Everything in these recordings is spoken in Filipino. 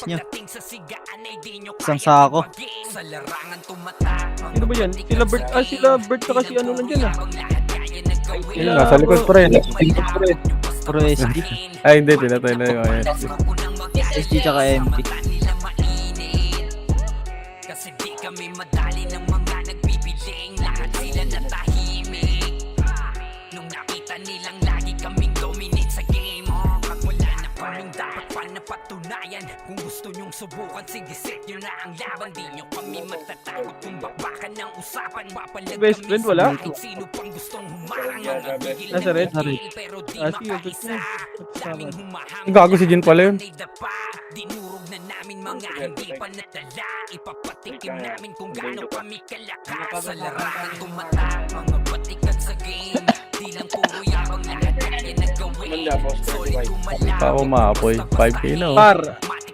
nyo. Isang sako. Sino ba yan? Sila Bert saka si ano nandyan ah. Yun, nasa likod pa rin. Puro SD. Ay, hindi. Pinatay na yung ISP. SD tsaka MP. Kasi di kami madali ng mga nagbibiling. Lahat sila natahimik nung nakita nilang lagi kaming dominate sa game. Pag wala na kaming dapat pa napatunayan. Kung gusto nyong subukan, sige set nyo na ang laban. Di nyo kami matatakot kung bakbakan ng usapan. Papalag Best friend, wala? kahit sino pang gustong humarang. Mga bigil Nasa red? pero di Ah, sige, makaisa. Daming humahang Gago si Jin pala yun. dinurog na namin mga hindi pa natala. Ipapatikim namin kung gaano kami kalakas. Sa larangan tumatak, mga batikan sa game. Di lang puro yabang lahat kaya nagawin. Solid gumalaw. Pa ako maapoy. 5K na oh. Par,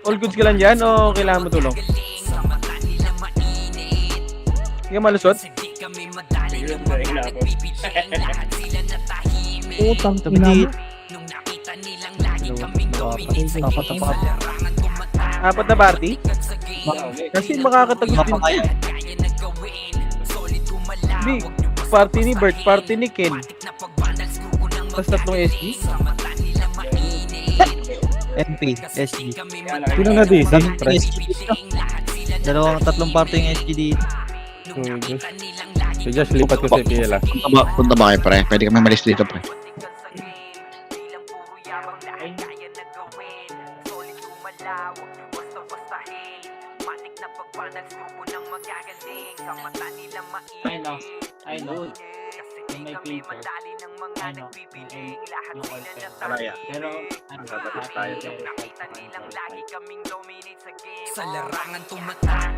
all goods ka lang dyan o kailangan mo tulong? Sa mata nila mainit. Hindi ka malusot? Kasi di kami madali ng mga nagbibiling. Lahat sila natahimik Utang ina mo. nung nakita nilang lagi kaming dominate sa game. Sa larangan tumatak. Apat na party? Kasi makakatagos din. Napakaya. Kaya nagawin. Solid gumalaw. Hindi. Party ni Bert, party ni Ken. Tapos tatlong SD? MP, SD. Sino na DC? Daming SG dito. Tatlong party yung SG dito. Oh, Diyos. So, just lipat ko sa PL ah. Punta ba kayo, pre? Pwede kami malis dito, pre. I know. May filter. I know. Yung content. Pero, ano, tayo sa larangan tumatak.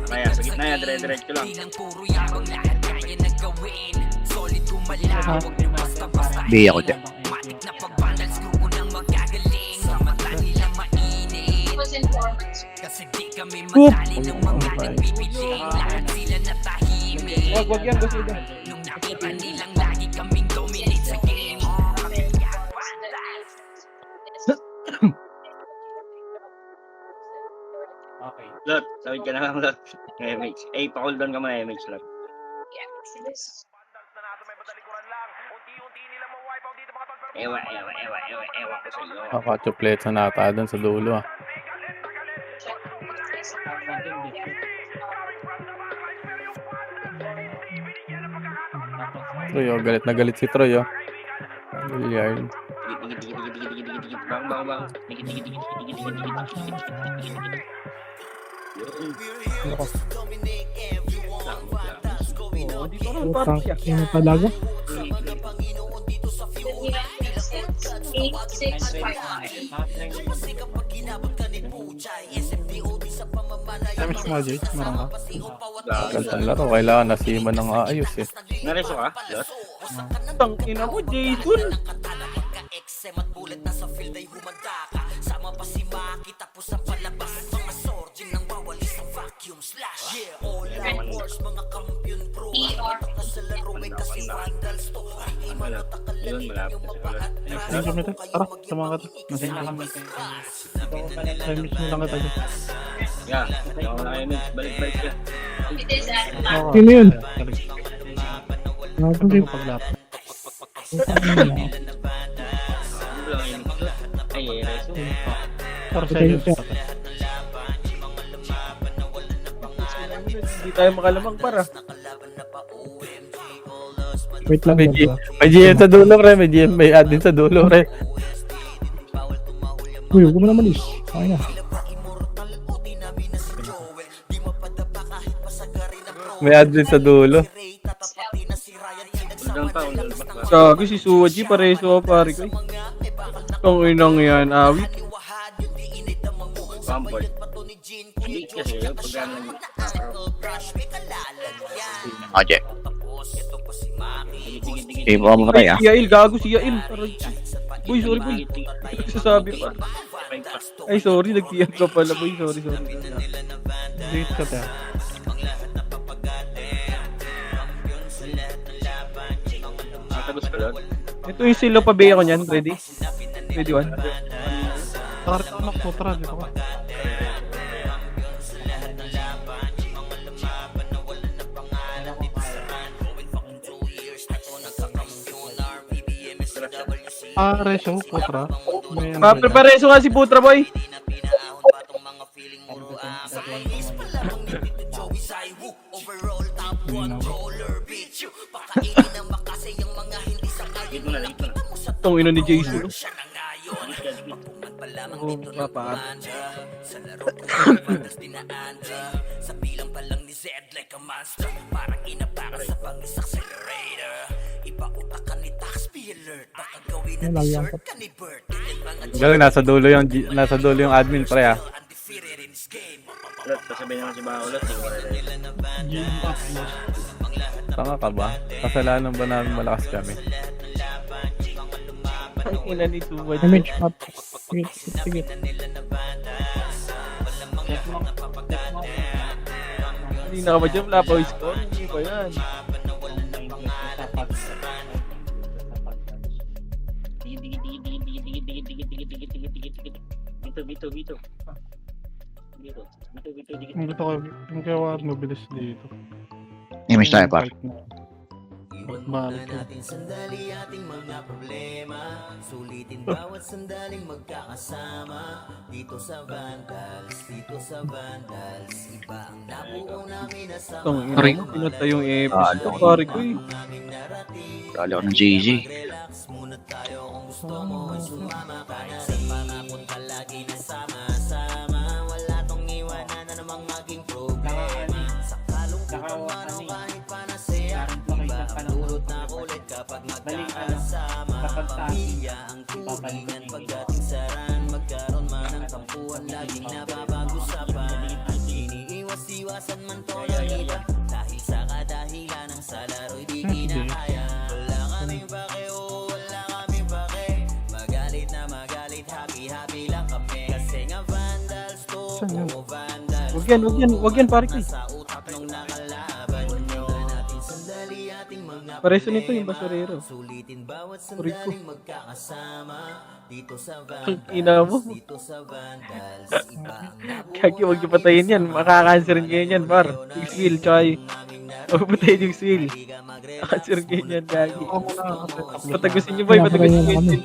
Kaya, sa gitna yan, dire-diretso lang. Di lang puro yabang lahat kaya nagawin. Solid gumalaw. Basta-basta. Di ako dyan. Matik na pagbandals, grupo ng magagaling. Sa mata nila mainit. Kasi di kami madali ng mga nagbibiling. Lahat sila natahimik Wag yan, gusto yun. nung nakita nilang lagi kaming dominate sa game. okay. Lot, sawid ka na lang, Lot. MX. Eh, pa-hold down ka muna, MX, Lot. Ewa ko sa iyo. Kakachuplet sa nata doon sa dulo ah. Troy oh, galit na galit si Troy oh. Billiard. Digit. Bang. Digit. Oo, dito ka ng party ah. Ina talaga. Damage mo Jade, marang ka. Gantang laro, kailangan nasiman ng aayos eh. Nareso ka, Lot? Tang ina mo, Jason. Yun, malapit na sa Lot. Ayun kami tayo, tara, sama ka to. Kasi nakamit kayo. Damage mo lang ka tayo. Yeah, ikaw na kayo, MX. Balik ka. Sino yun? Ano yung paglapit? Ano lang yun? Ay, reso. Para sa iyo. Hindi tayo makalamang para. Wait lang. May GM sa dulo, re. May GM, may admin sa dulo, re. Uy, huwag mo naman is. Okay na. May admin sa dulo. Hold down pa. Gago si Suwaji, pareso pare ko. Tang inang yan, awit. Comfort. Hindi kasi yun, pag gano'n. Oje. Hindi mo mamatay ah. Si Yael, gago si Yael. Aray. Boy, sorry boy. Sasabi pa. Ay, sorry, nagtiyan ka pala boy. Sorry. Dito ka tayo. Matagos ka, Lot? Ito yung silo pa ba ako niyan, ready? Ready one? Tara, dito ka. Tara, dito ka. Reso, Putra. May ano ba yan? Prepareso nga si Putra Boy. Dito na, dito na. Itong ino ni Jason. Oh, papa. Sa laro ko matas dinaan sa bilang pa lang ni Zed like a monster. Parang inabaka sa pang-accelerator. Ipautak ka ni taxpayer alert. Baka gawin na t-shirt ka ni Bert. Galing, nasa dulo yung admin pre ah. Undefeated in this game. Ulat, sasabihin naman si Baulot. Tanga ka ba? Kasalanan ba namin malakas kami? Ang ina ni Tuwad. Image up. Sige, sige. Hindi na ka ba dyan? Wala pa yung score? Hindi pa yan. Bito. Ang gusto ko, yung kaya mabilis dito. Image tayo, par. Balik ko. Natin sandali ating mga problema. Sulitin bawat sandaling magkakasama. Dito sa Vandals, iba ang nabuo namin na sama. Itong ina mo, pinatay yung episode. Pare ko eh. Kali ako ng JJ. Relax muna tayo kung gusto mo ay sumama ka na rin. Pangakot lagi na sama-sama. Wala tong iwanan na namang maging problema. Sa kalungkutan man o kahit panasaya. Iba ang dulot na kulit kapag magkakasama. Pamilya ang tulingan pagdating sa ran. Magkaroon man ng tampuhan, laging napapag-usapan. Iniiwas-iwasan man to ng iba. Dahil sa kadahilan ng sa laro'y di kinakaya. Wala kaming pake, wala kaming pake. Magalit na magalit, happy lang kami. Kasi nga Vandals to, Vandals. Wag yan pare ko eh. Sa utak nung nakalaban nyo. Natin sandali ating mga Pareso nito yung basurero. sulitin bawat sandaling magkakasama. Dito sa Ang Vandals, ina mo. dito sa Vandals, iba ang nabuo. Kagi, huwag niyo patayin yan. Makakanserin kayo yan, par. Yung swill, tsaka yung... Huwag patayin yung swill. Makakanserin kayo yan, Kagi. Patagusin niyo, boy. Patagusin niyo yung swill.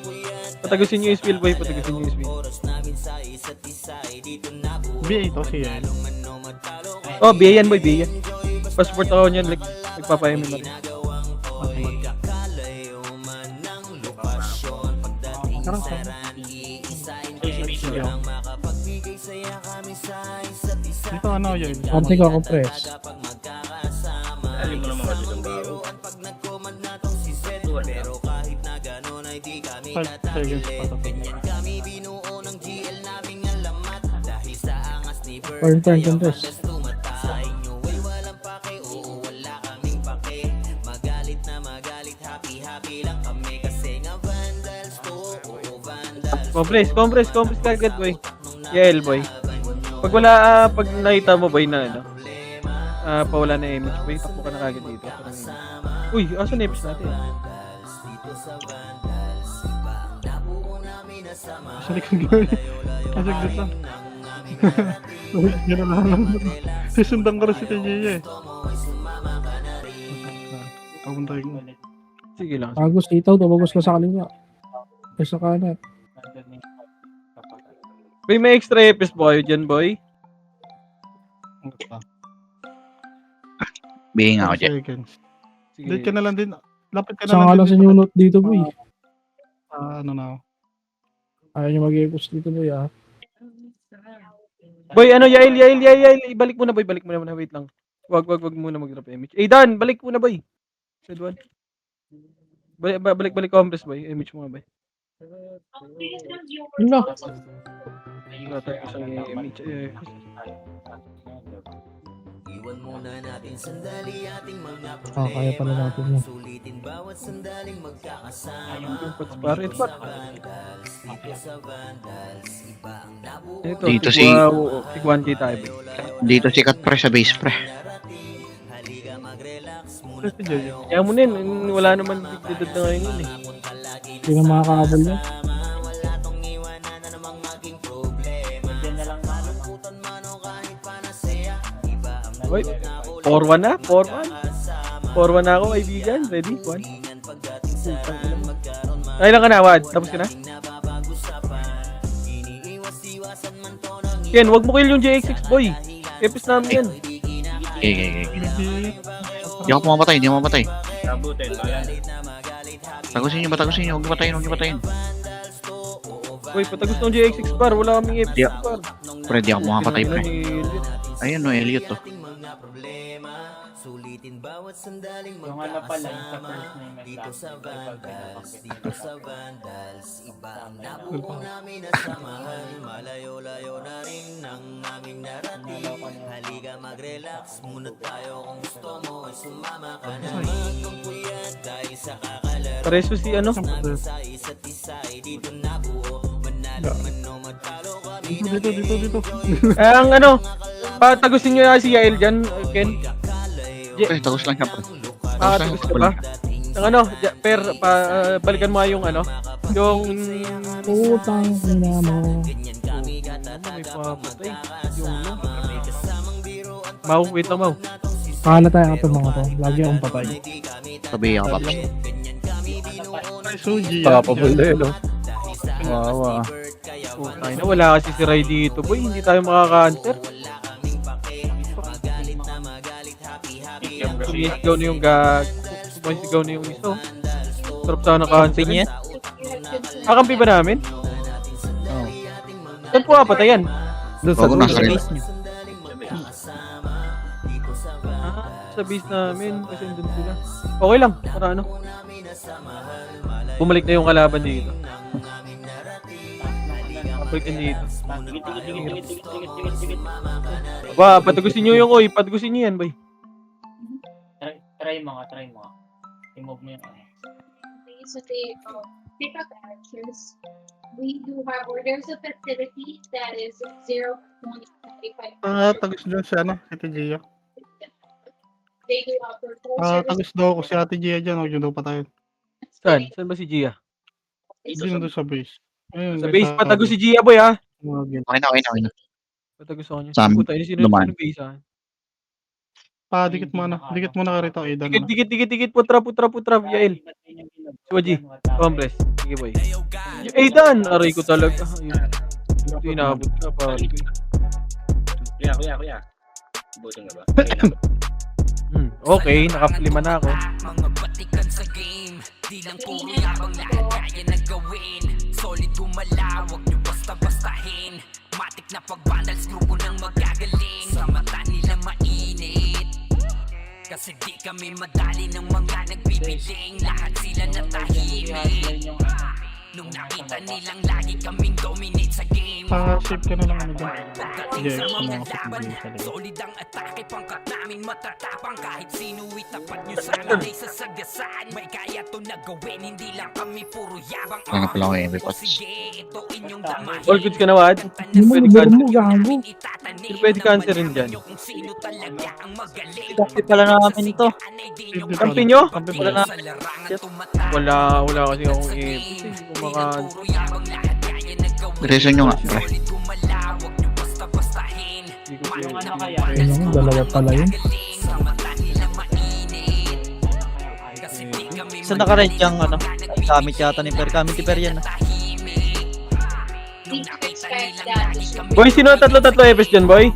Patagusin niyo yung swill, boy. Patagusin niyo yung swill. BA to si Yael. Oh, biya yan, boy. Biya yan. Passport ako niyan. Like, nagpapayami mo rin. Karang sa. Dito ano yun? Ante ko ako press. Ayun mo naman kasi itong bao. 5 seconds pa to. Turn press. Compress kagad, boy. Yael, boy. Pag wala, pag nakita mo, boy, na ano, pawala na image, boy, takbo ka na kagad dito. Uy, asan na image natin? Sa likod ko. Kasi gusto. Gano'n lang. Sisundan ko rin si TJ eh. Papuntahin ko. Sige lang. Agos dito, tumagos ka sa kaliwa. O sa kanan. Boy, may extra episodes po kayo dyan, boy. Bihing ako dyan. Seconds. Sige. Date ka na lang din. Lapit ka na Saan ka lang sa new note dito, boy. Ano na ako. Ayaw nyo mag-e-post dito, boy, ah. Boy, ano, Yael. Ibalik mo na, boy. Balik mo na. Wait lang. Wag muna mag-drop image. Dan, balik mo na, boy. Said one. Balik compress, boy. Image mo nga, boy. Yun na. Natay ko sa image. Iwan muna natin sandali ating mga Kaya pala natin yan. sulitin bawat sandaling magkakasama. Pare, ito. Dito sa Vandals, iba ang nabuo. Ito, Dito si- Tig 1K tayo, boy. Dito sikat pre sa base pre. Halika mag-relax muna Si JJ. Kaya mo nin, wala naman didad na ngayon yun eh. Hindi na makakabal yan. wala tong iwanan na namang maging problema. Diyan na lang natin. Kalungkutan man o kahit panasaya. Iba ang Boy, 4-1 na, 4-1. 4-1 na ako, kaibigan. Ready? 1. pagdating sa magkaroon man Ay lang ka na, Wad. Tapos ka na? Ken, wag mo kill yung JXX, boy. Epis namin yan. Okay. Hindi ako pumamatay, hindi ako mamatay. Sabutin, ayan. Tagusin nyo, huwag niyo patayin. Boy, patagos ng JXX par. Wala kaming Epis Yeah. par. Pre, di ako makapatay, pre. Elliot. Ayun no, Elliot to. Yung ano pala, yung sa first name and last name. Pareso si ano? Dito. Ang ano, patagusin nyo na si Yael dyan, Ken. Pre, tagus lang siya, pre. Tagus ka ba? Ang ano, balikan mo nga yung ano, yung... Putang ina mo. May papatay. Yung ano. Mau, wait lang, Mau. Kala tayo ito mga to. Lagi akong patay. Sabi ako, Paps. Ay, Suji. Papabol na yun, no? Wawa. Ay na, wala kasi si Ray dito, boy. Hindi tayo makaka-answer. Sumisigaw na yung sumisigaw na yung iso. Sarap sana ka-answer niya. Kakampi ba namin? Oo. Saan po patayan? Doon sa Bago dulo, nasa sa rin. base nyo. Sa base namin, kasi andun sila. Okay lang, para ano. Bumalik na yung kalaban dito. Bumalik na dito. Ba, patagusin nyo yung oy. Patagusin nyo yan, boy. Try mo nga. I-move mo yung ano. So they pick up actions. We do have, or there's a facility that is 0.25. Tagus doon si ano, Ate Gia. They do offer full Tagus daw ako si Ate Gia dyan, huwag yun daw patayin. Saan? Saan ba si Gia? Hindi na doon sa base. Ayun, Sa base, patagos si Gia, boy, ha? Okay na. Patagos ako niya. Saan? Puta, sino Dumaan. base, ha? Dikit mo na ka rito, Aidan. Dikit, putra, Yael. Si Waji, Homeless. Sige, boy. Aidan! Aray ko talaga. Ito inabot ka, pare ko. Kuya. Butin ka ba? Okay na. Okay, naka-lima na ako. Mga batikan sa game, di lang puro yabang lahat kaya na gawin. Solid gumalaw, wag nyo basta-bastahin. Matik na pag-vandals, grupo ng magagaling. Sa mata nila mainit, kasi di kami madali ng mga nagbibiling. Lahat sila natahimik nung nakita nilang lagi kaming dominate sa game. Save ka na lang ano dyan. Pagdating Yes, sa mga mga laban, kapatid sa likod. solid ang atake, pangkat namin matatapang. Kahit sino itapat nyo sa amin ay sasagasaan. May kaya to na gawin, hindi lang kami puro yabang. Ano pala ako, Henry O Potts? sige, ito inyong damahin. All goods ka na, Wad? Hindi mo Pwede nagdaro cancel. mo, gago. Hindi pwede cancerin dyan. Kung sino talaga ang magaling. Kampi pala namin ito. Kampi nyo? Kampi pala na. Sa larangan tumatama. Wala kasi akong epis. Hindi ko maka... Puro yabang lahat kaya na gawin. Reason nyo nga, pre. Solid gumalaw, wag nyo basta-bastahin. Hindi ko Yung pwede. ano kaya? Ayun lang, dalawa pala yun. Sa mata nila mainit, kasi di kami Isa naka-rent yung ano. Ay, gamit yata ni Per. Gamit ni Per yan. tahimik. Nung nakita nilang lagi kami Boy, sino ang tatlo epis dyan, boy?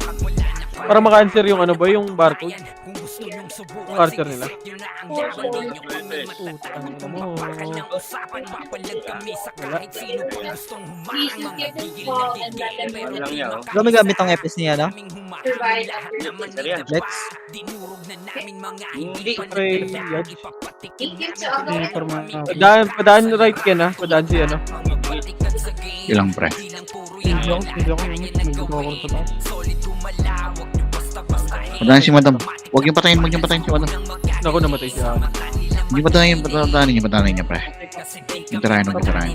Para maka-answer yung ano, boy, yung barcode. kung gusto nyong subukan, Carter nila. yun na ang yaman ninyo kami matatakot. Kung mapakal ng usapan, mapalag kami sa kahit sino pang gustong humarang. Mga gigil na gigil, pero Lang di yan, oh. Alam mo gamit ang epis niya, no? kaming humarang. Lahat naman Seryan. nito Lex? pa. Dinurog na namin mga hindi Hindi, pa pre, nagdala. yan. Ipapatikim Ikit sa namin ako. Forma. Padaan right Ken, ha? Padaan si ano. mga batikan sa game. Ilang, pre? Di lang puro Hindi yabang ako, lahat kaya na nagdito ako gawin. sa taas. Solid gumalaw, wag nyo basta-bastahin. Padahan si Madam. Huwag yung patayin si Madam. Ako namatay siya. Hindi patayin niya, pre. Interahin. Try.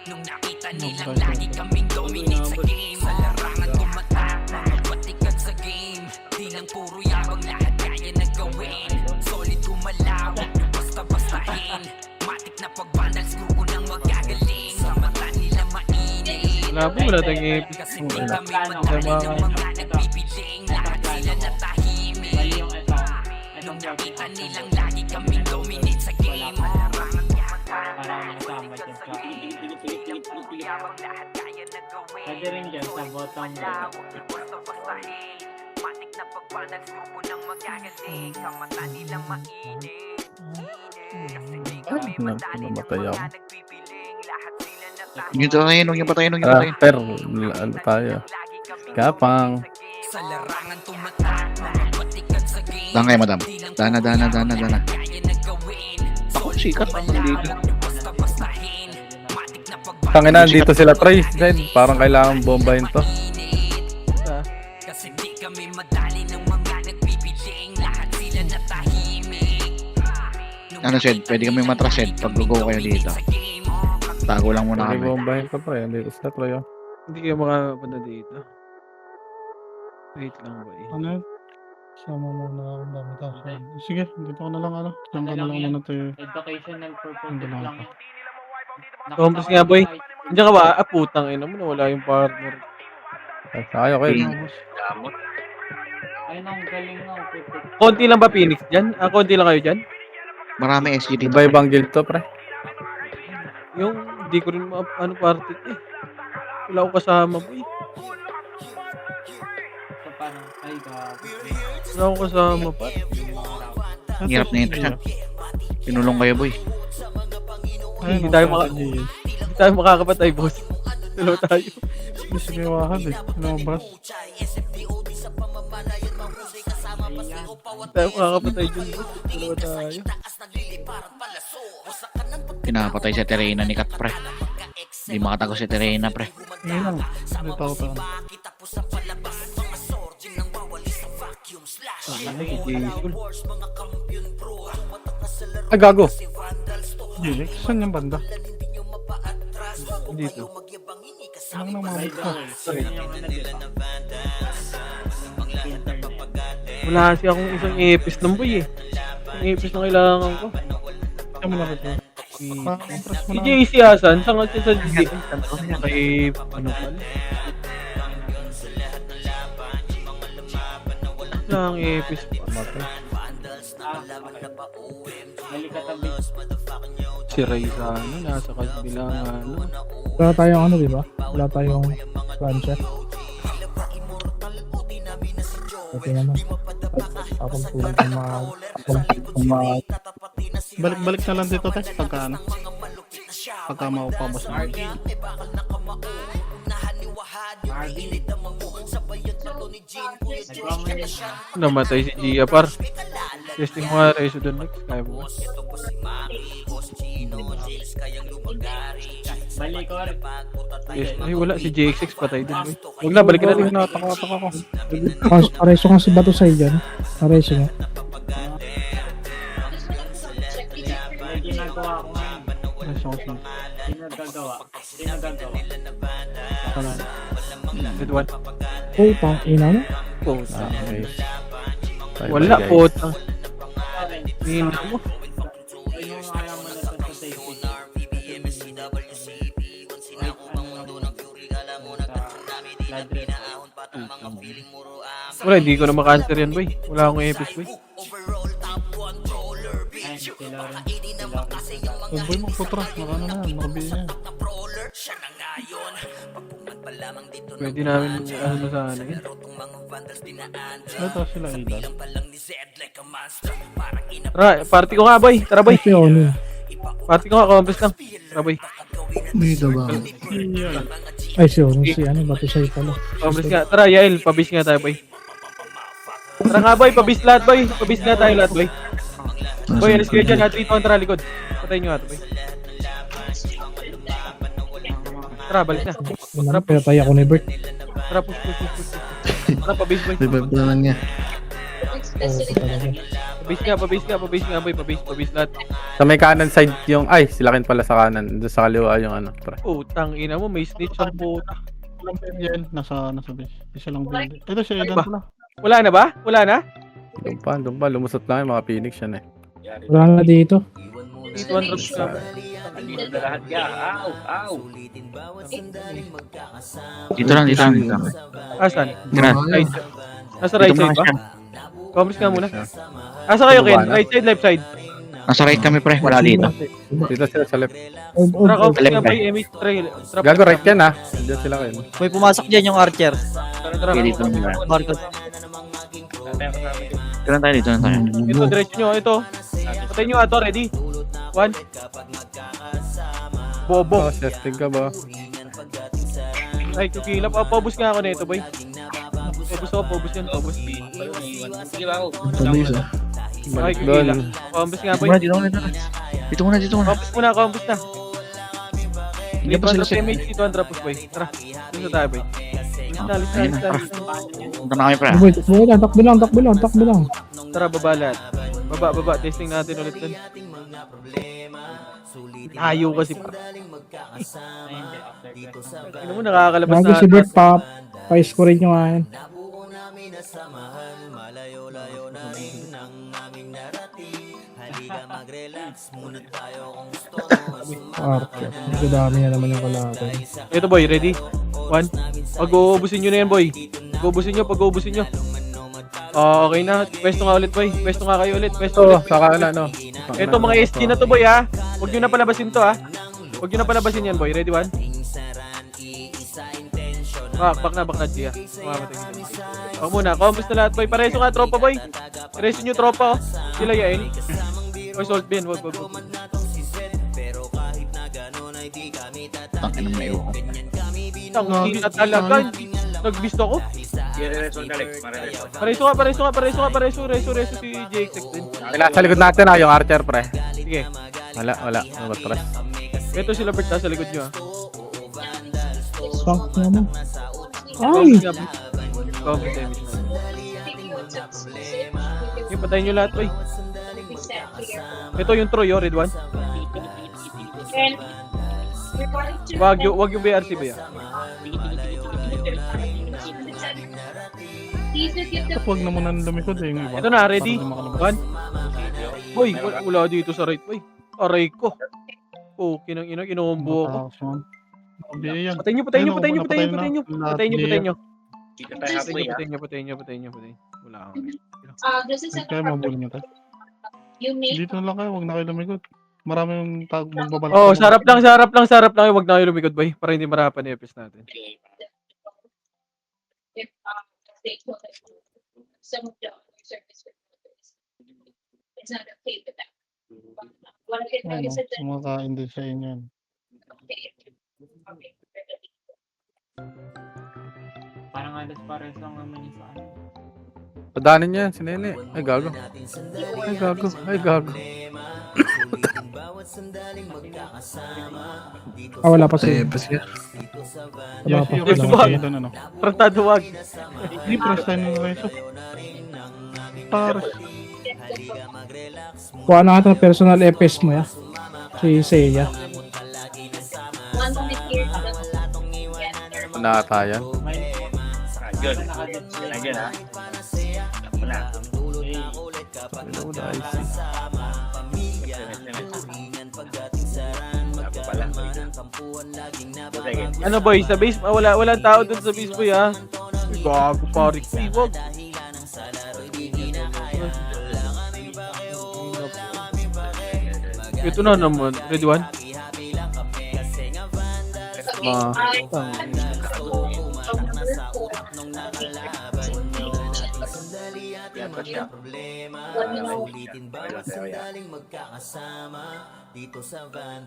Nung nakita nilang lagi kaming dominate sa game. Sa larangan tumatak, mga batikan sa game. Di lang puro yabang lahat kaya na gawin. Solid gumalaw, wag nyo basta-bastahin. Matik na pag-vandals, grupo ng magagaling. Sa mata nila mainit, Wala tayong epis. kasi di kami madali ng mga nagbibiling. Lahat sila natahimik Mali yung ito. nung nakita nilang lagi kami mayabang lahat kaya na gawin. Pwede rin dyan sa bottom Wala, huwag niyo basta-bastahin. Matik na pagpanag, subo ng magagaling. Sa mata nilang mainit. Kasi di kami madali ng namatay mga ako. nagpipiling. Lahat sila na tayo. Yung patayin, yung patayin, yung Ah, patayin. pero ano tayo? Kapang. Sa larangan tumatak, mga batikan sa game. Dana kayo, madam. Dana. Kaya na gawin. Ako, sikat naman dito. Basta-bastahin. Matik na Tangina, dito sila Troy. Parang kailangan bombahin to. Kasi di kami madali ng mga nagpipiling. Lahat sila natahimik. Ano, Shed? Pwede kami matras, Shed. Pag lugo kayo dito. Tago lang muna May kami. bombahin to Troy. Dito sila Troy. Oh. Hindi kayo makapunta dito. Wait lang ba eh. Ano yun? Sama muna ako dami tao. Sige, dito ko na lang ano. Diyan ka na lang muna tayo. educational purposes Hindi lang lang. Compres nga, boy. Andiyan ka ba? Ah, putang ina mo. Nawala yung partner. Ay, sakayo kayo. Gamot. Ayun ang galing ng putik. Konti lang ba Phoenix dyan? Ah, konti lang kayo dyan? Marami SG dito. Iba-ibang guild to, pre. Yung hindi ko rin ano party eh. Wala akong kasama boy. So parang, ay gabi. Wala akong kasama pa. Ang hirap na ito, Shed. Pinulong kayo, boy. Hindi tayo makakapatay, boss. Dalawa tayo. Hindi sige wahal eh. Lumabas. Hindi tayo makakapatay dyan, boss. Dalawa tayo. Pinapatay sa Terena ni Kat, pre. Hindi makatago si Terena, pre. Ngayon lang. Dito ako tayo. Ay, gago. Jilix, saan yung banda? Dito. Ano nang mamit ko? Wala kasi akong isang epis ng boy eh. Ang epis na kailangan ko. Saan mo nakit mo? Compress mo Si na. JC Asan, saan kasi sa DJ? Kay ano pala? Wala ang epis pa. Nalikatabi. Si Ray sa ano, nasa kabilang ano. Wala tayong ano, di ba? Wala tayong plancha. Okay naman. Akong tulad ng mga... Balik-balik na lang dito, Tek. Pagka ano. Pagka maupabos na. Namatay si Gia par. Testing mo nga Rezo doon next. Kaya mo. Balik ko rin. Yes. Ay wala si JXX patay din. Boy. Huwag na, balikin natin. Nataka ko. Pareso kang si Bato Say dyan. Pareso nga. May ginagawa ko ngayon. Pareso ko siya. Ginagagawa. Good one. Oh, pang ina mo? Puta. Okay. Bye, Wala bye, guys. puta. Tingin mo. Ayun yung kaya mo na sa safety. Wala, hindi ko na maka-answer yan boy. Wala akong epis boy. Ayun, sila rin. Ang boy mo putra. Nakano na yan. Nakabili na yan. Pwede namin ano na sana yun. Ito sila ilan. Tara, party ko nga boy. Tara boy. Ito yun. Party ko nga, compass lang. Tara boy. Dito ba? Ay, si Ono. Si ano, Bato Say pala. Compass nga. Tara, Yael. Pabis nga tayo boy. Tara nga boy. Pabis lahat boy. Pabis nga tayo lahat boy. Boy, alis kayo dyan ha. 3-2 tara likod. Patayin nyo nga ito boy. Tara, balik na. Ano, pero tayo ako ni Bert. Tara, push. Tara, pabis boy. naman niya. Oo, talaga. Pabis nga boy. Pabis lahat. Sa may kanan side yung... Ay, sila kin pala sa kanan. Doon sa kaliwa yung ano, pre. Putang ina mo, may snitch ang puta. Yan, nasa base. Isa lang build. Ito siya, Ay Edan ba? pala. Wala na ba? Wala na? Doon pa. Lumusot lang yung mga Phoenix yan eh. Wala na dito. Dito one drops ka. Dito na lahat ka. Aw. Dito lang. Asan? Gran. Right. Nasa right Dito side mga ba? siya. Comments ka muna. Asa kayo, Ken? Right side, left side? Nasa right kami pre, wala dito. Dito sila sa left. Tara, compass Left nga, ba? boy. MH, try. Gago right yan ha. Diyan sila kayo. Boy, pumasok dyan yung archer. Tara. Okay, dito naman tayo. Marcos. Dito lang tayo, dito lang tayo. Ito, diretso nyo. Ito. Patayin nyo ato. Ready? 1. Bobo. Oh, testing ka ba? Ay, kukilap. Paubos nga ako nito, boy. Paubos yan. Paubos. Sige ba ako? Mabilis ah. Ay, Balik kukilap. doon. Paubos nga, boy. Dito muna. Dito muna. Paubos na. Hindi pa sila set. MH dito ang drapos, boy. Tara. Dito sa tayo, boy. Alis na. Punta na kami pre. Boy, takbo lang. Tara, baba lahat. Baba. Testing natin ulit dun. Ayaw kasi pa. Ano mo, nakakalabas Bago na. si Bert pa-score nyo nga yan. Archer. Medyo dami na naman yung kalaban. Ito, boy. Ready? 1. Pag-uubusin nyo na yan, boy. Pag-uubusin nyo. Okay na. Pwesto nga ulit, boy. Pwesto nga kayo ulit. Oh, saka na no. Ito, mga SG na to, boy, ha. Huwag nyo na palabasin to, ha. Huwag nyo na palabasin yan, boy. Ready, 1? Back na, G, ha. Ako muna. Compass na lahat, boy. Pareso nga, tropa, boy. Pareso nyo, tropa, oh. Sila yain. Boy, salt bin. Wag. Tangin naman na iwan ko. Hindi na talaga. Nagbisto ako. I-resol ka Lex. Pareso si JX din. Nasa likod natin ha, yung archer pre. Sige. Wala. Matras. Ito sila Bert sa likod nyo, ha. Tank naman. Ay! Compass damage na. Yung patayin nyo lahat, boy. Ito yung Troy, oh, red one. Wag yung BRC ba yan? Huwag na muna lumikod eh yung iba. Ito na, ready? Para di 1. Boy, wala dito sa right, boy. Aray ko. Oh, kinombo ako. Hindi yan. Patayin nyo. Dito tayo halfway Patayin nyo. Wala akong. This is Kaya mabuli nyo tayo. you make Dito na lang kayo, huwag na kayo lumikod. Marami yung magbabalak. Oh, sarap lang. Huwag na kayo lumikod, boy. Para hindi marapan yung epics natin. if they put some of the other service workers. It's not okay with that. What if Ano, you said that kumakain din sa inyo yan. okay, okay, Parang alas pares lang naman yung sa ano. Padanin niya yan, si Nene. Ay, gago. Wala pa siya. Wala pa. Yes, Wala wag. pa doon, ano. Tratado wag. Hindi, press tayo ng reso. Pares. Kuha na nga personal FS mo ya. Si Seiya. one moment here, Nakatayan. Good. Nandiyan ha. Wala. Ano, boy, sa base, walang tao dun sa base, boy, ha. Uy, gago, pare. Wag. Ito na naman. Ready, one?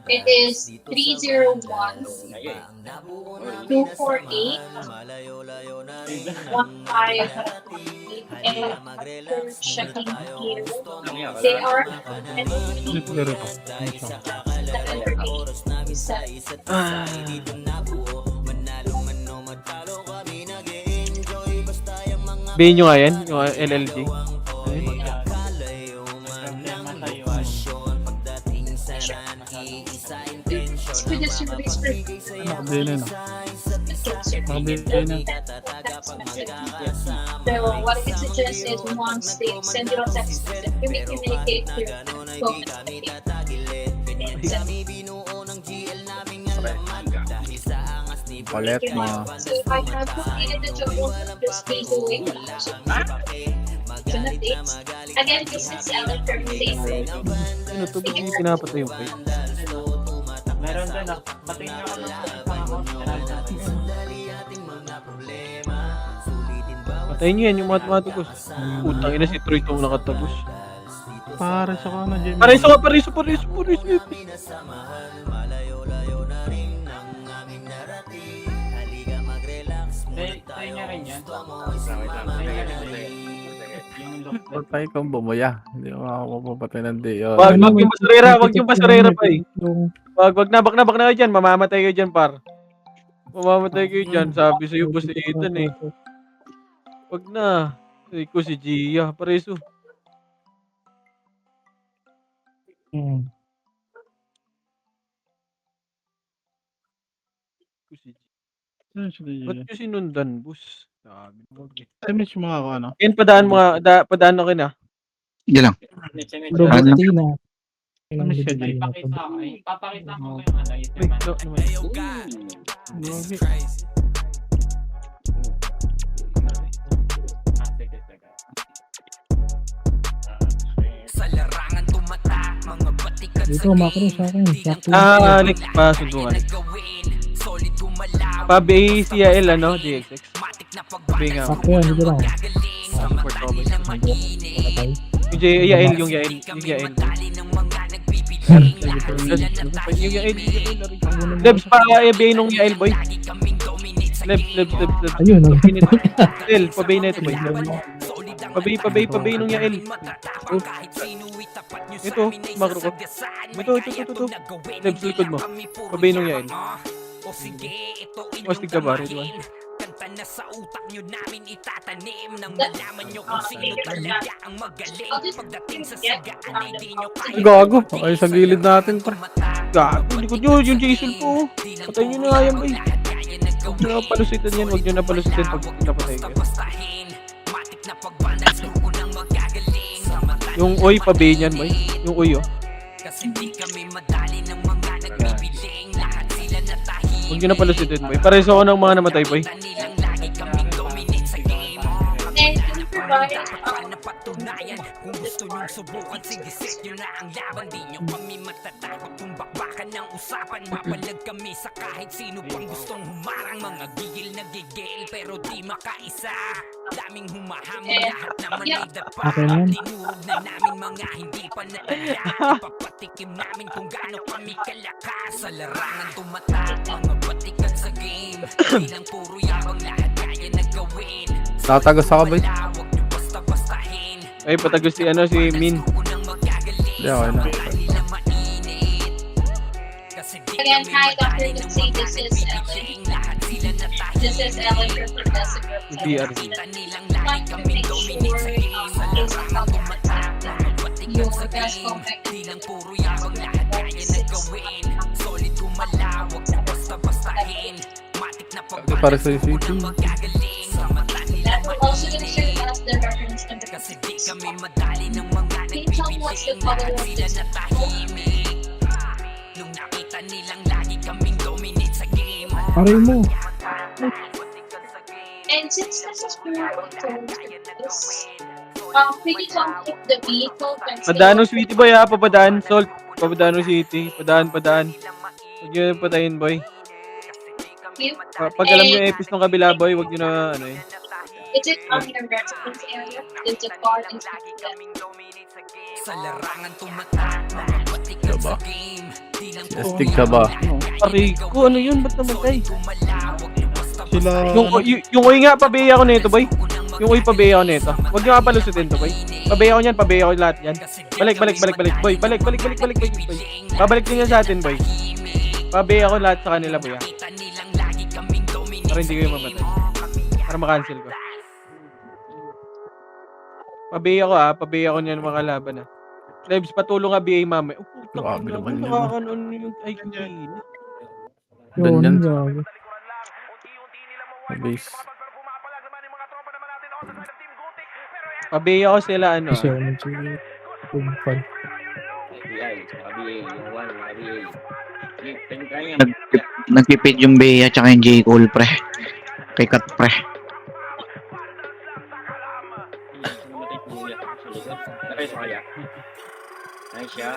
It is 301 248 1538 and after checking here, they are Laro to. Bayin nyo nga yan, yung LLG. for the service Nakabili na. So what I can suggest is once they send it on text message, you may communicate through phone messaging. Palet mo. So I have completed the job of this phase away. soon updates. Again, this is Ellen from Safety. Ano to? Ba't hindi pinapatay yung fight? Meron doon, pati nyo ako ng pangakos. Patayin nyo yan, yung mga tumatagos. Putang ina, si Troy itong nakatagos. Para sa kana, Jim. Pareso ka, pareso. Tayo nga rin yan. Tayo nga rin yan. Yung look. Patay kang bumaya. Hindi mo makakapapatay ng day. Wag yung basurera pa eh. Wag na, bak na kayo dyan. Mamamatay kayo dyan, par. Mamamatay kayo dyan. Sabi sa'yo, boss Ethan eh. Wag na. Say ko si Gia. Pareso. Ko si Gia. Ba't nyo sinundan, boss? Sabi mo. Ay, may mga ako, ano? Ken, padaan mo nga. Padaan na kin ah. Hindi lang. Ano? Papakita ko yung ano, yung Wait, demand. no, Sige. Sa larangan tumatak, mga batikan Dito, makro sa akin. Sakto. Alex, pasundungan. solid gumalaw. Pa-BA CIL, ano? DXX. Matik na Sabi nga. Sakto yan, dito lang. paggagaling. Support ko ba? Patay. Yung Yael, yung Yael. Yung Yael. Yung Yael. Lebs, pa-BA nung Yael, boy. Lebs. Ayun, no? Yael, pa-BA na ito, boy. Pa-BA nung Yael. Ito, makro ko. Ito. Lebs, likod mo. Pa-BA nung Yael. Mastig ka ba, Ridwan? Kanta na sa utak nyo namin itatanim nang malaman nyo kung sino talaga ang magaling. Pagdating sa sagaan ay di nyo kaya. Gago. Ay, sa gilid natin, pre. Gago, likod nyo. Yung Jason po. Patay nyo na nga yan, boy. Huwag nyo na palusitan yan. Huwag nyo na palusitan pag napatay kayo. Yung oy, pa-BA niyan, boy. Yung oy, oh. Kasi di kami madali ng mga nagbibiling. Lahat sila natahimik. Huwag nyo na palusitan, boy. Pareso ako ng mga namatay, boy. Nilang lagi kaming dominate sa game. And you provide Na patunayan kung gusto nyong subukan, sige set nyo na ang laban. Di nyo kami matatakot kung bakbakan ng usapan. Mapalag kami sa kahit sino pang gustong humarang. Mga gigil na gigil pero di makaisa. Daming humahamon, lahat naman ay dapa. Okay na yan. Tinurog na namin mga hindi pa natanda. Ipapatikim namin kung gaano kami kalakas. Sa larangan tumatak, mga batikan sa game. Di lang puro yabang, lahat kaya na gawin. Tatagos ako, boy. Huwag nyo basta-bastahin. Ay, patagos si, si Min. Hindi, okay na. Again, hi, Dr. Lucy. This is Ellen. This is Ellen from Progressive Group. BRC. Want to make sure is contact your best contact. Para sa city. That will also serve as the reference number. Please tell me what's the color of this phone. Nung nakita nilang lagi kaming dominate sa game. Aray mo. And since this is for this, we can keep the vehicle from Padaan ng sweetie, boy, ha? Papadaan. Salt. Papadaan ng city. Padaan. Huwag nyo na patayin, boy. Pag alam nyo yung epis ng kabila, boy, huwag nyo na, ano eh. Is it on your residence area? Is it far into the Sa larangan tumatak, mga batikan sa game. Di lang Astig ka ba? Aray ko, ano yun? Ba't namatay? Sila... Yung oy nga, pabeya ako nito, boy. Yung oy, pabeya ako nito. Huwag nyo nga palusutin to, boy. Pabeya ako niyan, pabeya ako lahat yan. Balik, boy. Balik, boy. Babalik nyo sa atin, boy. Pabeya ako lahat sa kanila, boy. Para hindi kayo mamatay. Para makancel ko. Pabeya ko, ha. Pabeya ko niyan mga laban, ha. Lives, patulong nga BA mamay. Oh, Grabe naman yun, nakakanon yung ay kini. Ganyan. gago. Base. Pabeya ko sila, ano. Kasi ano siya. Tumpan. Nagpipit yung Bea tsaka yung J. Cole, pre. Kay Kat, pre. Nakaisa kaya. Nice siya.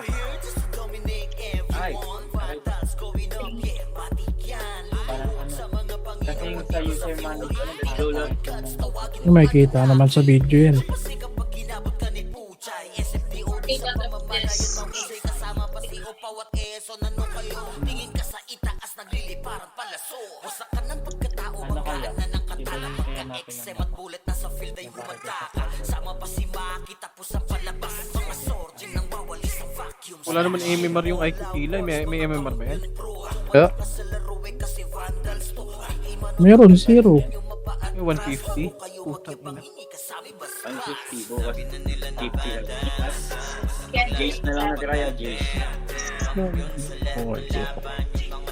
Ay. Parang kasi yung sa user management, Dulot. May kita naman sa video yan. Take out of this. ano kaya? Ibalin kaya natin ang Wala naman MMR yung IQ Kila. May MMR ba yan? Kaya, Meron, zero. May 150. Putang ina. 150 bukas. 50 lang. Jace na lang natira yan, Jace.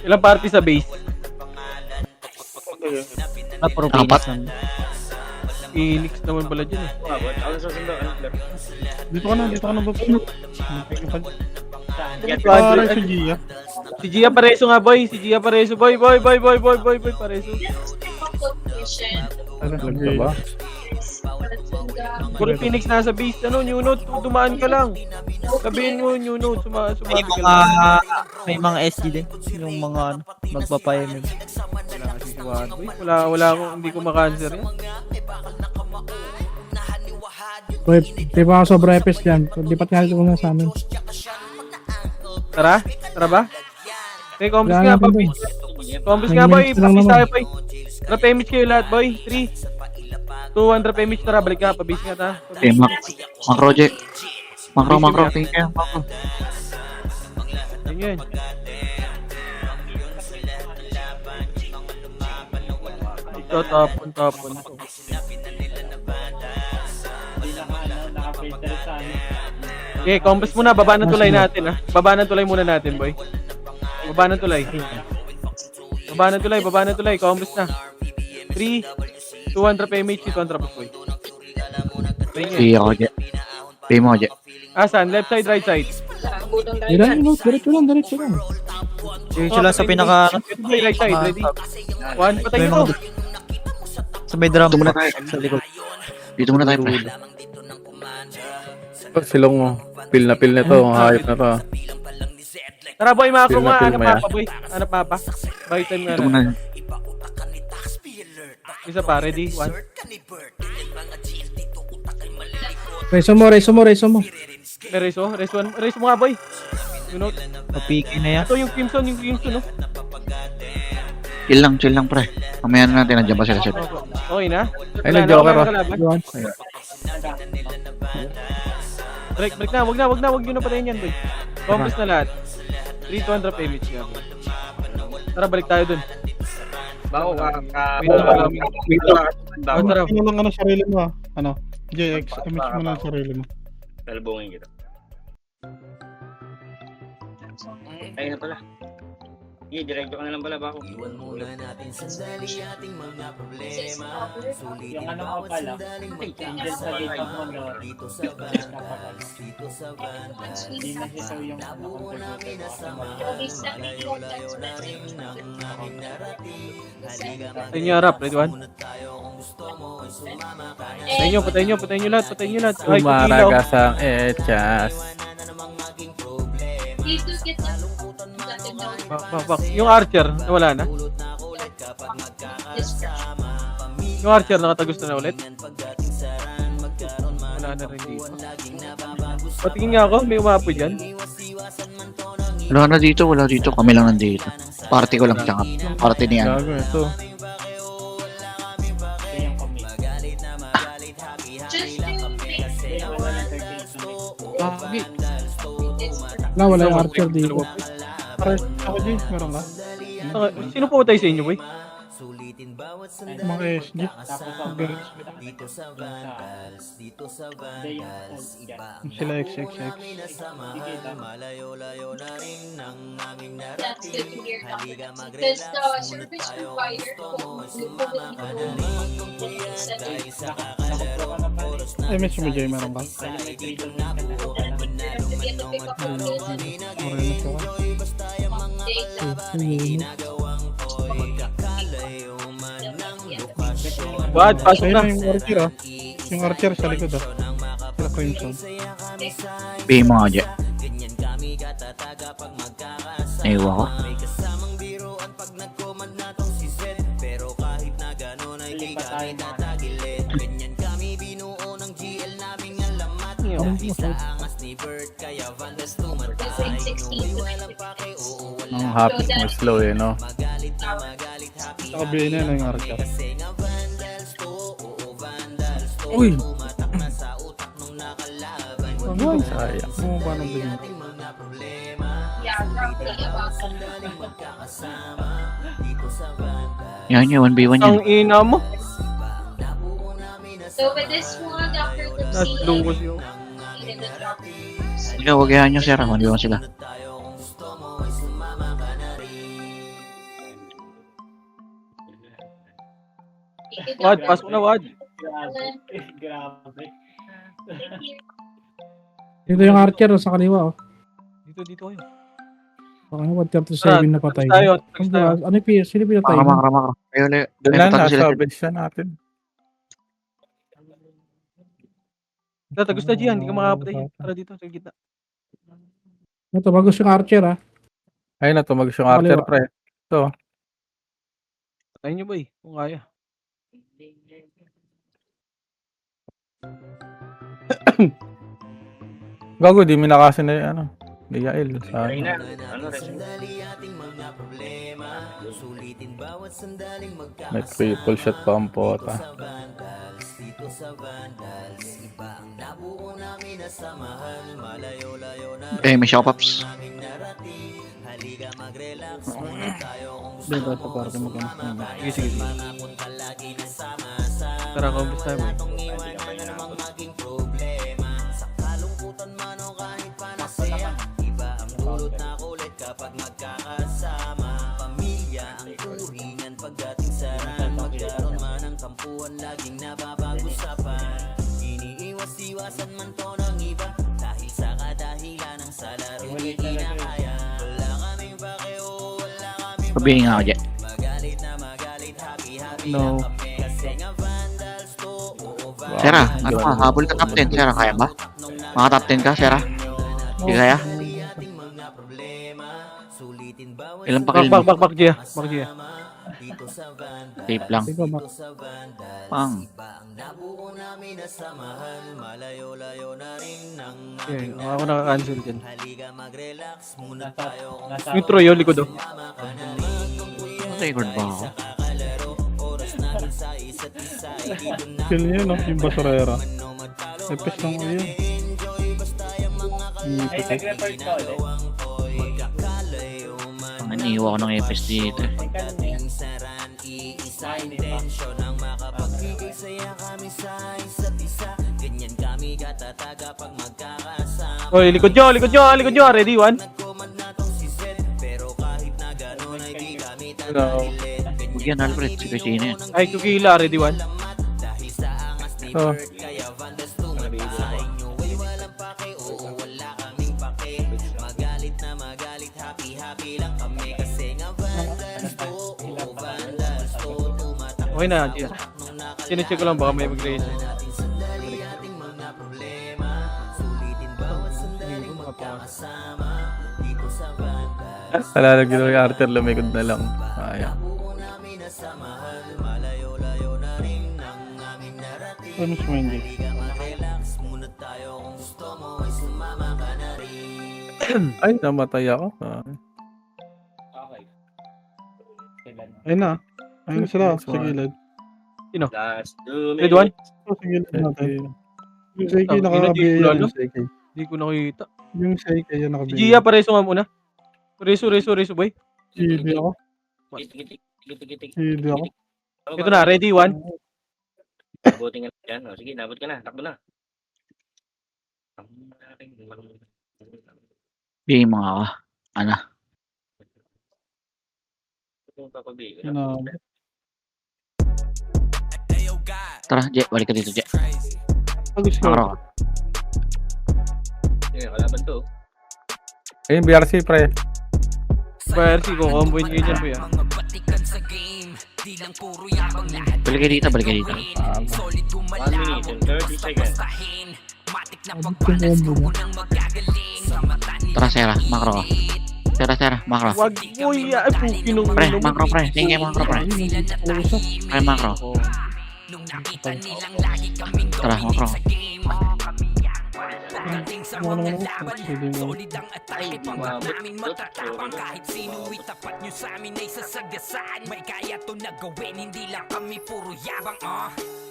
Ilang party sa base? Puro Apat. Phoenix lang. Phoenix naman pala dyan eh. Umabot. Ako sa sundo. Ano, Fleur? Dito ka na ba? Get Parang si Gia. Si Gia Pareso nga boy. Si Gia Pareso. Boy. Pareso. Competition. Lag ka ba? Puro Phoenix nasa base. Ano, new note. Dumaan ka lang. Sabihin mo, new note. May Sumabi ka mga, lang. may mga SG din. Yung mga ano, magpapayamig. Wala kasi si Juan. Boy, wala akong, hindi ko makanser yan. Boy, di ba ako sobra epis dyan? Lipat nga dito muna sa amin. Tara ba? Okay, combos Wala nga, natin, boy. boy. Combos nga, boy. Minutes lang Pabis naman. tayo, boy. Tara, pemich kayo lahat, boy. 3, 2, 1, tara, pemich. Tara, balik ka. Pabis nga, ta. Okay, macro, Jack. Macro, tingin ka. Macro. Yun. Ito, tapon. naka-filter sa ano. Okay, combos muna. Baba ng tulay natin, ha. Baba ng tulay muna natin, boy. Baba ng tulay. Combos na. 3, 2, 1, trap MH, 2, 1, trap boy. Pay ako, Jack. Pay mo, Jack. Asan? Left side, right side? Ilan, diretso lang. Diretso lang sa pinaka, ano, Ito boy, right side. Ready? 1, patay may nyo. mga sa may drum. Dito muna tayo. Sa likod. Dito muna tayo, pre. Silong mo. Pil na to. Hayop na to. Tara boy, macro Film na nga. film Hanap mo yan. mapa boy. Hanap mapa. Buy time nga Dito na. muna. Isa pa, ready? 1. Reso mo. May reso? Reso mo nga boy. You know? Mapiki na yan. Ito yung Crimson, no? Chill lang, pre. Mamaya na natin, nandiyan pa sila, Seth. Okay na? Ay, Wala na, nag-joker, okay na oh. kalaban? Break na. Wag nyo na patayin yan boy. Combos na lahat. 3, 2, 1, drop image nga boy. Tara, balik tayo dun. Bako ka. Wait lang. Bako. Tara. Ano lang sarili mo, ano? JX, image mo lang sarili mo. Talbungin kita. Ayun na pala. Sige, direkto ka na lang pala, Bako. Yung ano ko pala, angel sa data mo, no? Hindi na siya yung Patayin nyo harap. Ready, 1. Patayin nyo lahat. Ay, kukilaw. Umaragas ang echas. Please do get them. Bak. Yung Archer, nawala na. Yung Archer, nakatagos na ulit. Wala na rin dito. Patingin nga ako, may umapoy dyan. Wala dito. Kami lang nandito. Party ko lang, tsaka party niyan. Gago ito. yung commit. Just to make Wala yung Archer dito. Ako, Jay, meron ka? Sino pumatay sa inyo, boy? Mga SG. Tapos ang dito sa Sila XXX. that's good to hear. Because the service provider Ay, message mo, Jay, meron ka? What? Pasok Ayun na. na yung Archer, ah. Yung Archer sa likod, ah. Crimson. Bigay mo nga, Je. Naiwa ko. Piling pa tayo na. Between 16 to 20. Ang happy mo slow eh, no? Saka bigay na yun yung Archer. Uy! Ano? Sayang. Ano ba nang bigay? Yeah, roughly about Yan yun, 1v1 yan. Ang ina mo. So with this one, Dr. Naslong ko siya. Even the drop. Ikaw, wag yan yung sir. 1v1 sila. Wad, pasok na Wad. Grabe. Dito yung Archer sa kaliwa. Oh. Dito kayo. Baka 137 na patay. Tayo, tayo. Ano yung PS? Sino pinatay? Makara. Ayun, Doon lang, nasa base siya natin. Tatagos na Gian, hindi ka makapatay. Tara dito, sa gitna. Ito, bagus yung Archer ah. Ayun na, tumagos yung Archer, Kaliwa. pre. Patayin nyo ba kung kaya. Gago, di minakasin na yung ano. Di Yael. Sa Ayun na. ano. Ano rin? May triple shot pa ang pota. May siya ko, Paps. Dito sa party mo kung Sige. Tara, kumpis tayo boy. Pabigay nga ako, Je. No. Sera, ano ka? Habol ka top 10. Sera, kaya ba? Mga top 10 ka, Sera? Hindi kaya? Ilan pa kill mo? Bak, Gia. Bak, Gia. Tape lang. Ikaw, Mac. Pang. Okay, ako nakaka-cancel dyan. Yung Troy, yung likod oh. Record ba ako? Kill niya, no? Yung basurera. Epes lang ko yun. Ay, nag-report ka ulit. Ang iniiwa ko ng EPS dito. Oy, likod nyo. Ready, one? Huwag yan, Alfred. Si Christina yan. Ay, kukila, ready, one? So, Okay na, Gia. Sinecheck ko lang, baka may mag-raise. talalagyan yung Archer, lumikod na lang. Ayan. Ano si Wendy? Ay, namatay ako. Okay. Kailan? Ayun na. Ayun sila. Sa gilid. Last 2 Ready, one? minutes. Sa gilid natin. Yung Tang Seiki, ina, di nakakabigay ko yan. lalo. Yung Seiki. Hindi ko nakita. Yung Seiki, yan Si nakabigay. Gia, pareso nga muna. Reso, boy. Hindi ako. Gitik. Hindi ako. Ito na, ready, one? Nabuti nga yan. O, sige, nabot ka na. Takbo na. Bigay mo nga ako. Ano? Ano? Tara, Je. Balik ka dito, Je. Agos ka. Makara ka. Sige, kalaban to. Ayun, BRC, pre. Bayar si ko, comboin nyo dyan, boy. Mga batikan sa game, di lang puro yabang lahat. Balik ka dito, balik ka dito. Solid 1 minute and 30 seconds. bastahin. Matik na pagbalance ko nang magagaling sa mata nila. Tara, Sera, macro ka. Sera, macro. Wag mo iya. Ay, pukin nung Pre, ino mo. macro, pre. Tingin macro, pre. Pre, macro. Nung nakita nilang lagi kaming Tara, macro. sa game, pagdating sa mga laban, solid ang atake, pangkat namin matatapang. Kahit sino itapat nyo sa amin ay sasagasaan. May kaya to na gawin, hindi lang kami puro yabang.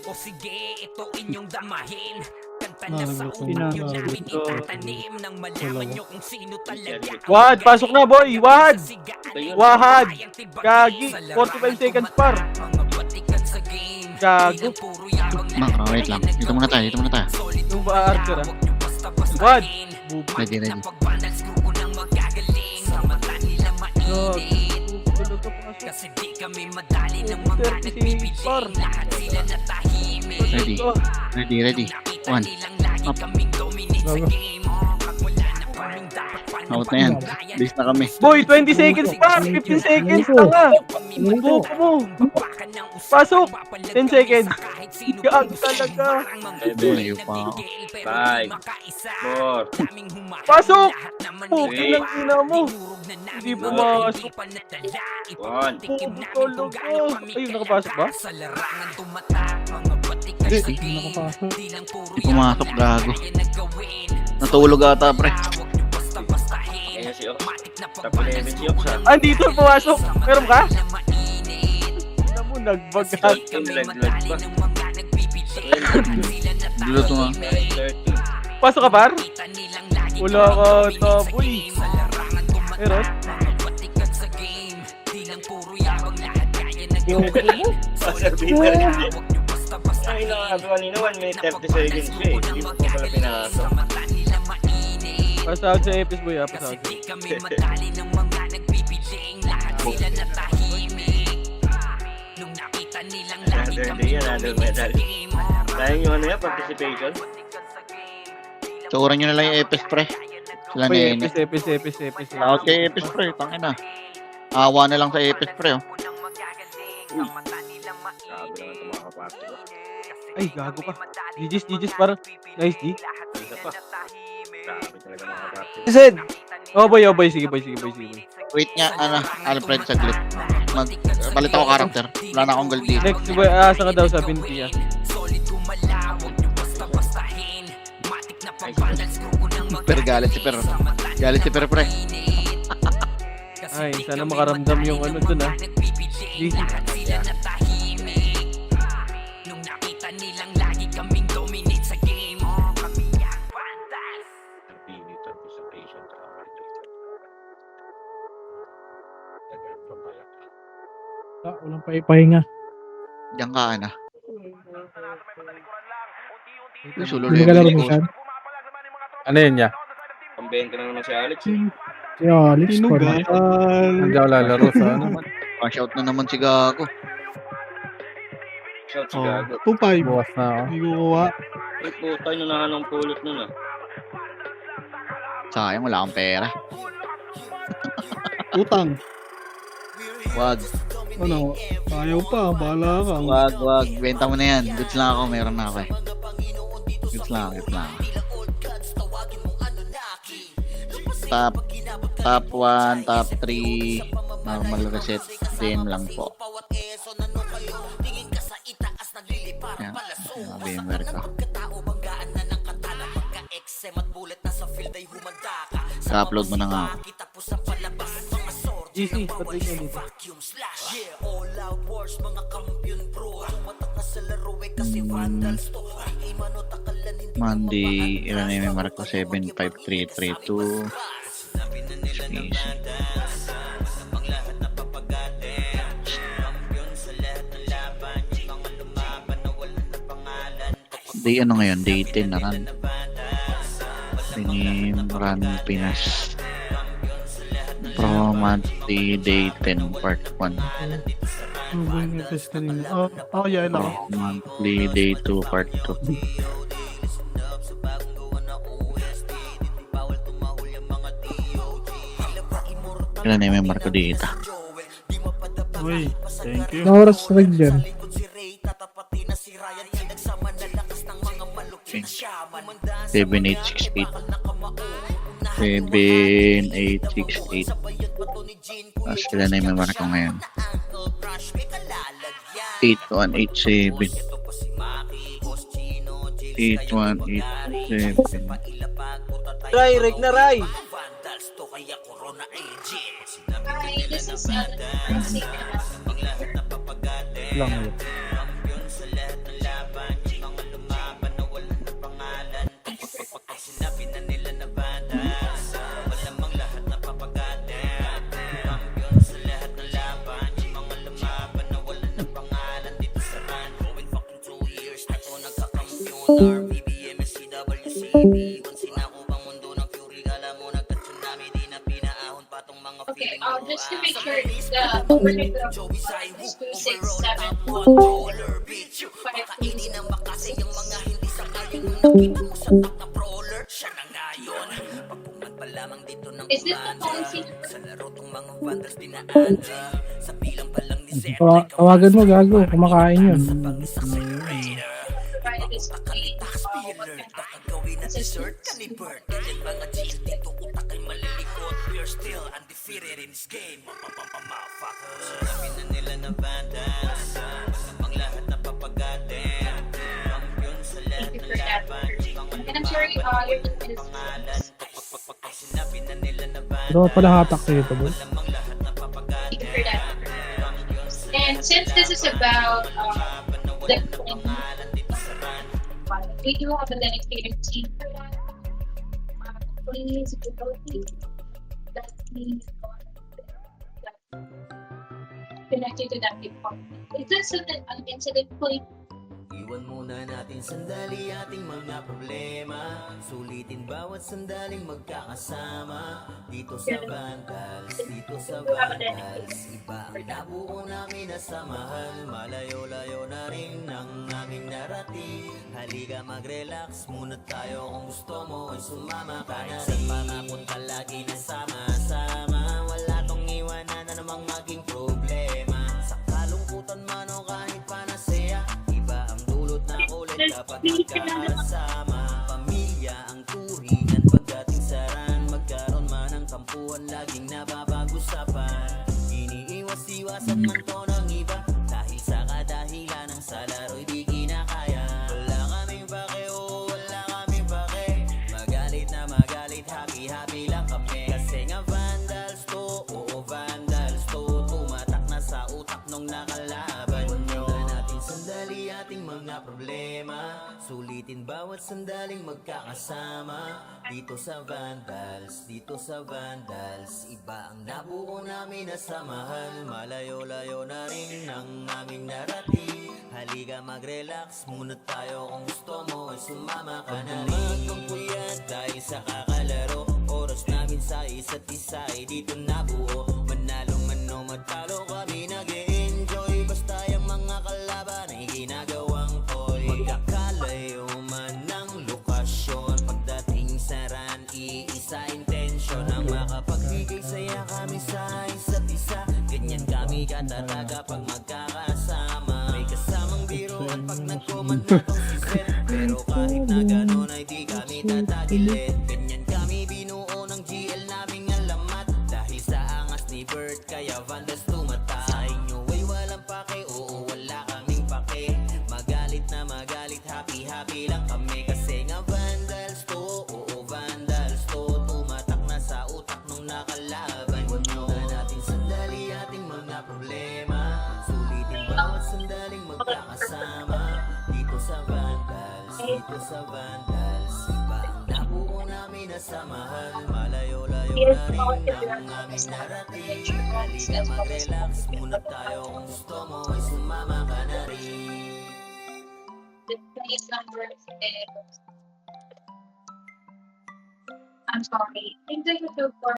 O sige, ito inyong damahin. Kanta na sa utak yun namin itatanim. Nang malaman nyo kung sino talaga. Wad, pasok na boy. Wad. Wahad. Gagi. 45 seconds par. Gago. Macro, wait lang. Dito muna tayo. Yung ba Archer ah? Wad. Ready. Kasi di kami madali ng mga 36 par. nagpipiling. Lahat sila natahimik. Ready. One. Up. Out na yan. Base na kami. Boy, 20 seconds par. 15 seconds. Tanga. Buko mo. Pasok. 10 seconds. Gago talaga. Layo pa ako. 5, 4, Pasok. Pukin ng ina mo. Hindi pumasok. 1. Puto talaga. Ayun, nakapasok ba? Hindi nakapasok. Di pumasok, gago. Natulog ata, pre. Ayan si Ox. Top 11 si Ox ha. Ah, dito pumasok. Meron ka? Alam mo, nagbagat. Nilaglag pa. Dulo to nga. 30. Pasok ka, par? Wala ka, taboy. Meron? Pasabi na rin din. Ay, nakakagawa kanina 1 minute 30 seconds siya eh. Hindi mo pa pala pinasok. Pasahod sa Epis, boy, ah. Pasahod. Another day, another medal. Kaya nyo ano yan, participation? Tsuran nyo na lang yung Epis, pre. Sila na Boy, yun. Epis. Takot kay Epis, pre. Tangin na. Awa na lang sa Epis, pre. Oh. Sabi naman ito mga kaparty ko. Ay, gago ka. GG's, par. Nice, G. Isa pa. Sabi talaga mga kaparty. Sid! Oh, boy. Sige, boy. Wait nga, Alfred, saglit. Palit ako karakter. Wala na akong gold dito. Next, boy, asa ka daw sa binti, ah. Per, galit si Per. Galit si Per, pre. Ay, sana makaramdam yung ano dun, ah. GG. Nung nakita nilang lagi kaming dominate sa game, kami ang pandas. Minute participation. Tagal pa pala. Walang pahipahinga. Diyan ka, ana. Sulo Hindi ka laro level. masyad. Ano yun niya? Pambenta na naman si Alex eh. Si Alex, parang Hindi ako lalaro sa ano. Cash out na naman si Gago. Shout si Gago. 2-5. Bukas na ako. Hindi kukuha. Ay puta, inunahan ng pulot nun ah. Sayang, wala akong pera. Utang. Wag. Ano? Ayaw pa. Bahala ka. Wag. Benta mo na yan. Goods lang ako. Meron na ako eh. Goods lang ako. Top 1, top 3. Normal reset. Game lang po. Yan. Gamer ka. Sa-upload mo na nga ako. GC, patay ka dito. Monday, ilan na yung mark ko? 75332. Day ano ngayon? Day 10 na run. Pinim run Pinas. Pro monthly day 10 part 1. Ano ba yung test kanina? Yeah, lang. Pro monthly day 2 part 2. Ilan na yung marko dito? Uy, thank you. Na oras rin dyan. Okay. 7868. 7868. Sila na yung may marka ngayon. 8187. 8187. Ray, reg na Ray! Hi, this is Lang yun. Okay, just to make sure the overhead of 267. Is this the policy? Tawagan mo, gago. Kumakain yun. Provided this Thank you for that. And I'm sorry, your is Pero pala hatak dito, boy. Thank you for that. And since this is about the we do have a dedicated team for that. Please, that means connected to that department. Is this an incident point? Iwan muna natin sandali ating mga problema. Sulitin bawat sandaling magkakasama. Dito sa Vandals, dito sa Vandals. Iba ang nabuo namin na samahan. Malayo-layo na rin ang aming narating. Halika mag-relax muna tayo kung gusto mo ay sumama ka na rin. Sa pangapunta lagi na sama-sama. Wala tong iwanan na namang maging problema. Sa kalungkutan man o kahit panasaya. Kapag magkakasama, pamilya ang turingan. Pagdating sa ran, magkaroon man ng tampuhan, laging napapag-usapan. Iniiwas-iwasan man to ng iba, dahil sa kadahilan ng sa laro'y di kinakaya. Wala kaming pake, oh wala kaming pake. Magalit na magalit, happy-happy lang kami. Kasi nga Vandals to, oo Vandals to. Tumatak na sa utak nung nakalaban nyo. Sandali ating mga problema. Sulitin bawat sandaling magkakasama. Dito sa Vandals, dito sa Vandals. Iba ang nabuo namin na samahan. Malayo-layo na rin ang aming narating. Halika mag-relax muna tayo kung gusto mo ay sumama ka na rin. Magpuyat dahil sa kakalaro. Oras namin sa isa't isa ay dito nabuo. Manalo man o matalo kami nag-e-enjoy. Basta yung mga kalaban ay ginagawang toy. Magkakalayo man ng lokasyon. Pagdating sa ran, iisa intensyon. Ang makapagbigay saya kami sa isa't isa. Ganyan kami katataga pag magkakasama. May kasamang biro at pag nagkomanda tong si Seth. Pero kahit na gano'n ay di kami tatagilit. Ganyan kami binuo ng GL naming alamat. Dahil sa angas ni Bert kaya Vandals tumatay. Sa inyo ay walang pake, oo wala kaming pake. Magalit na magalit, happy-happy lang kami. Kasi nga Vandals to, oo Vandals to. Tumatak na sa utak nung nakalaban nyo. Natin sandali ating mga problema. Sulitin bawat sandaling magkakasama. Dito sa Vandals, dito sa Vandals. Iba ang nabuo namin na samahan. Malayo-layo na rin ang aming narating. Halika mag-relax muna tayo kung gusto mo ay sumama ka na rin. The place number is I'm sorry. Executive